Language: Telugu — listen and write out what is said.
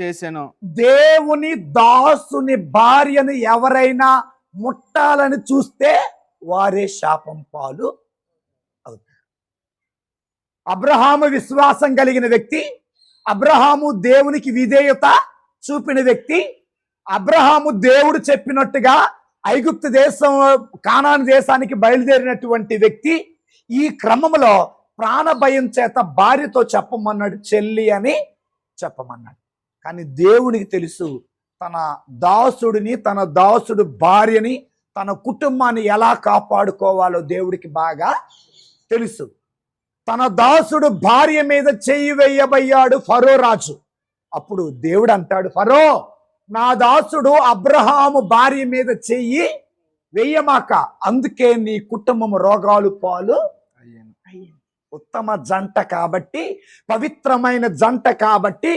చేసెను. దేవుని దాసుని భార్యను ఎవరైనా ముట్టాలని చూస్తే వారే శాపం పాలు అవుతారు. అబ్రహాము విశ్వాసం కలిగిన వ్యక్తి, అబ్రహాము దేవునికి విధేయత చూపిన వ్యక్తి, అబ్రహాము దేవుడు చెప్పినట్టుగా ఐగుప్తు దేశం కానాను దేశానికి బయలుదేరినటువంటి వ్యక్తి. ఈ క్రమంలో ప్రాణ భయం చేత భార్యతో చెప్పమన్నాడు, చెల్లి అని చెప్పమన్నాడు. కానీ దేవునికి తెలుసు తన దాసుడిని, తన దాసుడు భార్యని, తన కుటుంబాన్ని ఎలా కాపాడుకోవాలో దేవుడికి బాగా తెలుసు. తన దాసుడు భార్య మీద చెయ్యి వేయబోయాడు ఫరో రాజు. అప్పుడు దేవుడు అంటాడు, ఫరో, నా దాసుడు అబ్రహాము భార్య మీద చెయ్యి వెయ్యమాక, అందుకే నీ కుటుంబం రోగాలు పాలు అయ్యింది. ఉత్తమ జంట కాబట్టి, పవిత్రమైన జంట కాబట్టి